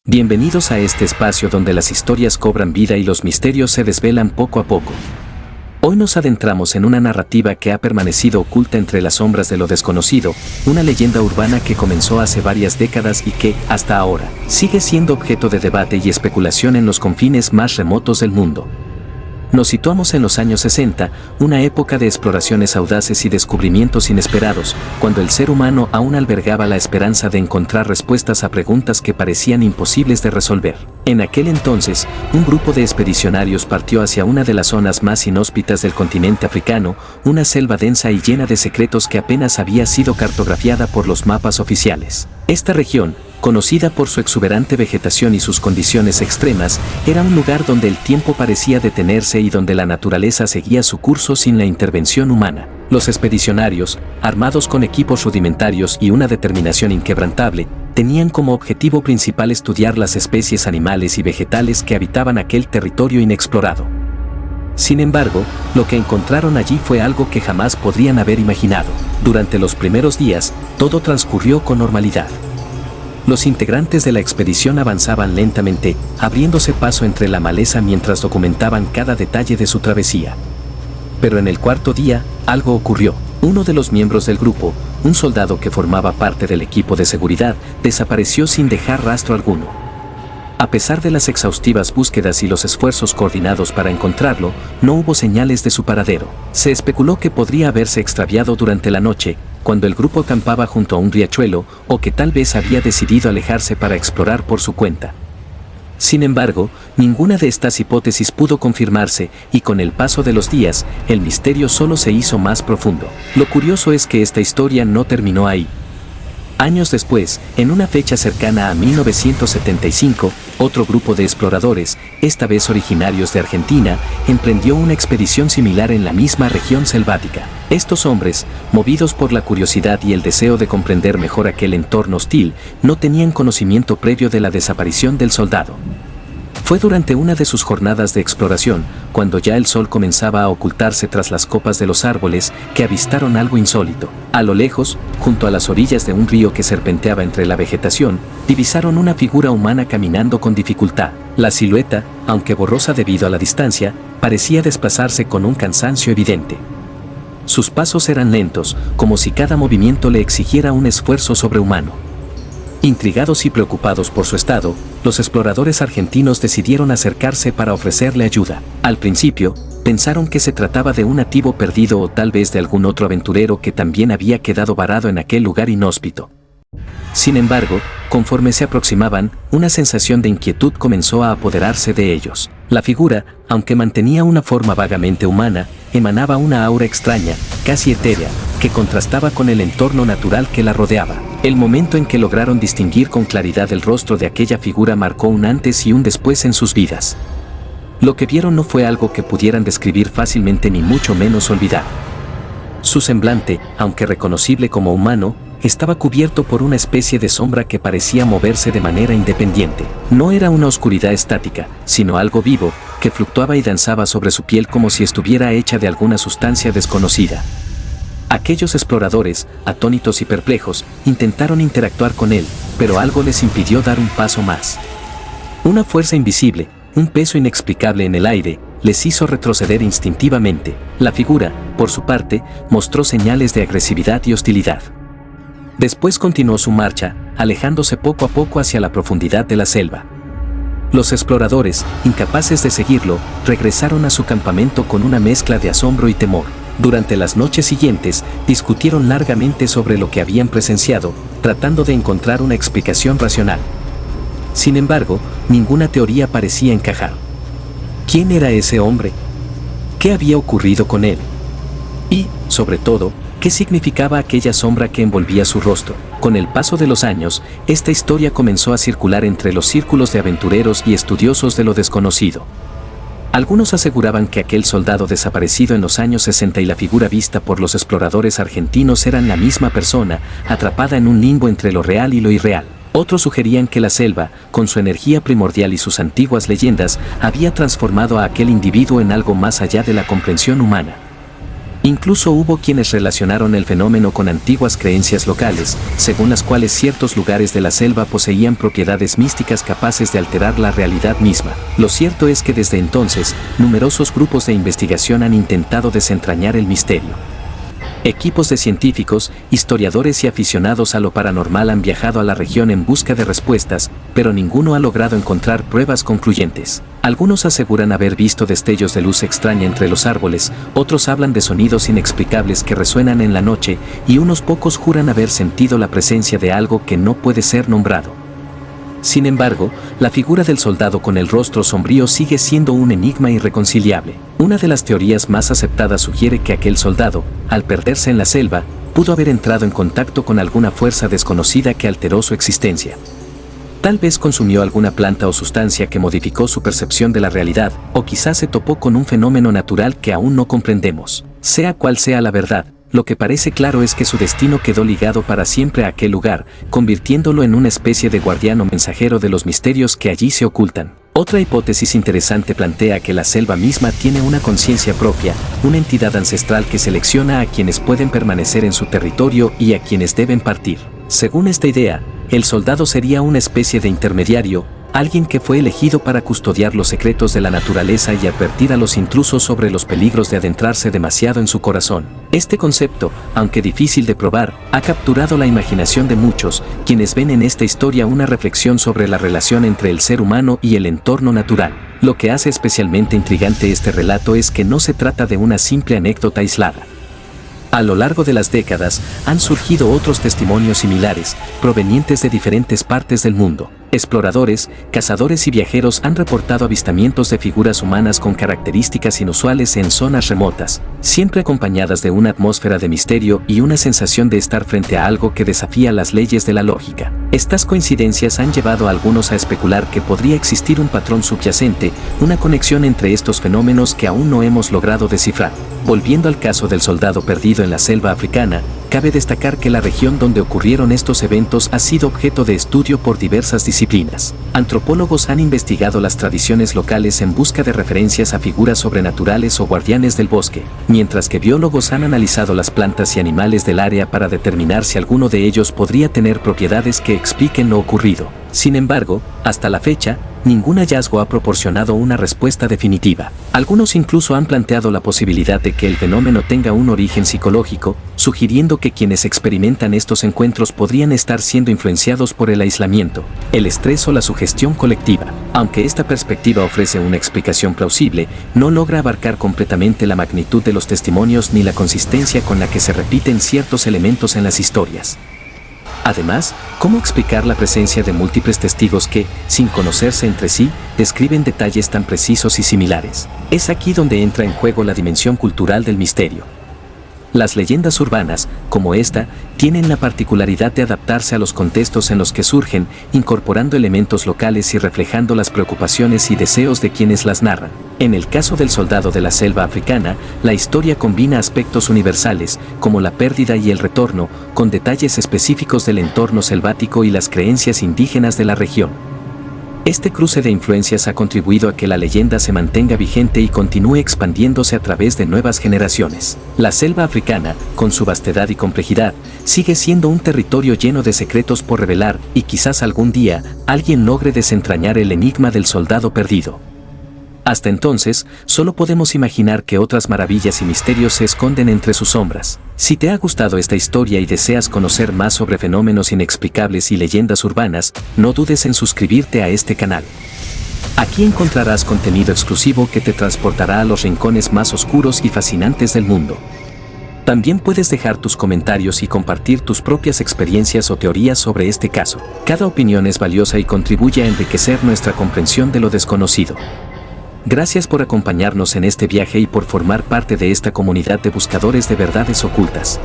Bienvenidos a este espacio donde las historias cobran vida y los misterios se desvelan poco a poco. Hoy nos adentramos en una narrativa que ha permanecido oculta entre las sombras de lo desconocido, una leyenda urbana que comenzó hace varias décadas y que, hasta ahora, sigue siendo objeto de debate y especulación en los confines más remotos del mundo. Nos situamos en los años 60, una época de exploraciones audaces y descubrimientos inesperados, cuando el ser humano aún albergaba la esperanza de encontrar respuestas a preguntas que parecían imposibles de resolver. En aquel entonces, un grupo de expedicionarios partió hacia una de las zonas más inhóspitas del continente africano, una selva densa y llena de secretos que apenas había sido cartografiada por los mapas oficiales. Esta región, conocida por su exuberante vegetación y sus condiciones extremas, era un lugar donde el tiempo parecía detenerse y donde la naturaleza seguía su curso sin la intervención humana. Los expedicionarios, armados con equipos rudimentarios y una determinación inquebrantable, tenían como objetivo principal estudiar las especies animales y vegetales que habitaban aquel territorio inexplorado. Sin embargo, lo que encontraron allí fue algo que jamás podrían haber imaginado. Durante los primeros días, todo transcurrió con normalidad. Los integrantes de la expedición avanzaban lentamente, abriéndose paso entre la maleza mientras documentaban cada detalle de su travesía. Pero en el cuarto día, algo ocurrió. Uno de los miembros del grupo, un soldado que formaba parte del equipo de seguridad, desapareció sin dejar rastro alguno. A pesar de las exhaustivas búsquedas y los esfuerzos coordinados para encontrarlo, no hubo señales de su paradero. Se especuló que podría haberse extraviado durante la noche, cuando el grupo acampaba junto a un riachuelo, o que tal vez había decidido alejarse para explorar por su cuenta. Sin embargo, ninguna de estas hipótesis pudo confirmarse, y con el paso de los días, el misterio solo se hizo más profundo. Lo curioso es que esta historia no terminó ahí. Años después, en una fecha cercana a 1975, otro grupo de exploradores, esta vez originarios de Argentina, emprendió una expedición similar en la misma región selvática. Estos hombres, movidos por la curiosidad y el deseo de comprender mejor aquel entorno hostil, no tenían conocimiento previo de la desaparición del soldado. Fue durante una de sus jornadas de exploración, cuando ya el sol comenzaba a ocultarse tras las copas de los árboles, que avistaron algo insólito. A lo lejos, junto a las orillas de un río que serpenteaba entre la vegetación, divisaron una figura humana caminando con dificultad. La silueta, aunque borrosa debido a la distancia, parecía desplazarse con un cansancio evidente. Sus pasos eran lentos, como si cada movimiento le exigiera un esfuerzo sobrehumano. Intrigados y preocupados por su estado, los exploradores argentinos decidieron acercarse para ofrecerle ayuda. Al principio, pensaron que se trataba de un nativo perdido o tal vez de algún otro aventurero que también había quedado varado en aquel lugar inhóspito. Sin embargo, conforme se aproximaban, una sensación de inquietud comenzó a apoderarse de ellos. La figura, aunque mantenía una forma vagamente humana, emanaba una aura extraña, casi etérea, que contrastaba con el entorno natural que la rodeaba. El momento en que lograron distinguir con claridad el rostro de aquella figura marcó un antes y un después en sus vidas. Lo que vieron no fue algo que pudieran describir fácilmente ni mucho menos olvidar. Su semblante, aunque reconocible como humano, estaba cubierto por una especie de sombra que parecía moverse de manera independiente. No era una oscuridad estática, sino algo vivo, que fluctuaba y danzaba sobre su piel como si estuviera hecha de alguna sustancia desconocida. Aquellos exploradores, atónitos y perplejos, intentaron interactuar con él, pero algo les impidió dar un paso más. Una fuerza invisible, un peso inexplicable en el aire, les hizo retroceder instintivamente. La figura, por su parte, mostró señales de agresividad y hostilidad. Después continuó su marcha, alejándose poco a poco hacia la profundidad de la selva. Los exploradores, incapaces de seguirlo, regresaron a su campamento con una mezcla de asombro y temor. Durante las noches siguientes, discutieron largamente sobre lo que habían presenciado, tratando de encontrar una explicación racional. Sin embargo, ninguna teoría parecía encajar. ¿Quién era ese hombre? ¿Qué había ocurrido con él? Y, sobre todo, ¿qué significaba aquella sombra que envolvía su rostro? Con el paso de los años, esta historia comenzó a circular entre los círculos de aventureros y estudiosos de lo desconocido. Algunos aseguraban que aquel soldado desaparecido en los años 60 y la figura vista por los exploradores argentinos eran la misma persona, atrapada en un limbo entre lo real y lo irreal. Otros sugerían que la selva, con su energía primordial y sus antiguas leyendas, había transformado a aquel individuo en algo más allá de la comprensión humana. Incluso hubo quienes relacionaron el fenómeno con antiguas creencias locales, según las cuales ciertos lugares de la selva poseían propiedades místicas capaces de alterar la realidad misma. Lo cierto es que desde entonces, numerosos grupos de investigación han intentado desentrañar el misterio. Equipos de científicos, historiadores y aficionados a lo paranormal han viajado a la región en busca de respuestas, pero ninguno ha logrado encontrar pruebas concluyentes. Algunos aseguran haber visto destellos de luz extraña entre los árboles, otros hablan de sonidos inexplicables que resuenan en la noche, y unos pocos juran haber sentido la presencia de algo que no puede ser nombrado. Sin embargo, la figura del soldado con el rostro sombrío sigue siendo un enigma irreconciliable. Una de las teorías más aceptadas sugiere que aquel soldado, al perderse en la selva, pudo haber entrado en contacto con alguna fuerza desconocida que alteró su existencia. Tal vez consumió alguna planta o sustancia que modificó su percepción de la realidad, o quizás se topó con un fenómeno natural que aún no comprendemos. Sea cual sea la verdad, lo que parece claro es que su destino quedó ligado para siempre a aquel lugar, convirtiéndolo en una especie de guardián o mensajero de los misterios que allí se ocultan. Otra hipótesis interesante plantea que la selva misma tiene una conciencia propia, una entidad ancestral que selecciona a quienes pueden permanecer en su territorio y a quienes deben partir. Según esta idea, el soldado sería una especie de intermediario, alguien que fue elegido para custodiar los secretos de la naturaleza y advertir a los intrusos sobre los peligros de adentrarse demasiado en su corazón. Este concepto, aunque difícil de probar, ha capturado la imaginación de muchos, quienes ven en esta historia una reflexión sobre la relación entre el ser humano y el entorno natural. Lo que hace especialmente intrigante este relato es que no se trata de una simple anécdota aislada. A lo largo de las décadas, han surgido otros testimonios similares, provenientes de diferentes partes del mundo. Exploradores, cazadores y viajeros han reportado avistamientos de figuras humanas con características inusuales en zonas remotas, siempre acompañadas de una atmósfera de misterio y una sensación de estar frente a algo que desafía las leyes de la lógica. Estas coincidencias han llevado a algunos a especular que podría existir un patrón subyacente, una conexión entre estos fenómenos que aún no hemos logrado descifrar. Volviendo al caso del soldado perdido en la selva africana, cabe destacar que la región donde ocurrieron estos eventos ha sido objeto de estudio por diversas disciplinas. Antropólogos han investigado las tradiciones locales en busca de referencias a figuras sobrenaturales o guardianes del bosque, mientras que biólogos han analizado las plantas y animales del área para determinar si alguno de ellos podría tener propiedades que expliquen lo ocurrido. Sin embargo, hasta la fecha, ningún hallazgo ha proporcionado una respuesta definitiva. Algunos incluso han planteado la posibilidad de que el fenómeno tenga un origen psicológico, sugiriendo que quienes experimentan estos encuentros podrían estar siendo influenciados por el aislamiento, el estrés o la sugestión colectiva. Aunque esta perspectiva ofrece una explicación plausible, no logra abarcar completamente la magnitud de los testimonios ni la consistencia con la que se repiten ciertos elementos en las historias. Además, ¿cómo explicar la presencia de múltiples testigos que, sin conocerse entre sí, describen detalles tan precisos y similares? Es aquí donde entra en juego la dimensión cultural del misterio. Las leyendas urbanas, como esta, tienen la particularidad de adaptarse a los contextos en los que surgen, incorporando elementos locales y reflejando las preocupaciones y deseos de quienes las narran. En el caso del soldado de la selva africana, la historia combina aspectos universales, como la pérdida y el retorno, con detalles específicos del entorno selvático y las creencias indígenas de la región. Este cruce de influencias ha contribuido a que la leyenda se mantenga vigente y continúe expandiéndose a través de nuevas generaciones. La selva africana, con su vastedad y complejidad, sigue siendo un territorio lleno de secretos por revelar y quizás algún día alguien logre desentrañar el enigma del soldado perdido. Hasta entonces, solo podemos imaginar que otras maravillas y misterios se esconden entre sus sombras. Si te ha gustado esta historia y deseas conocer más sobre fenómenos inexplicables y leyendas urbanas, no dudes en suscribirte a este canal. Aquí encontrarás contenido exclusivo que te transportará a los rincones más oscuros y fascinantes del mundo. También puedes dejar tus comentarios y compartir tus propias experiencias o teorías sobre este caso. Cada opinión es valiosa y contribuye a enriquecer nuestra comprensión de lo desconocido. Gracias por acompañarnos en este viaje y por formar parte de esta comunidad de buscadores de verdades ocultas.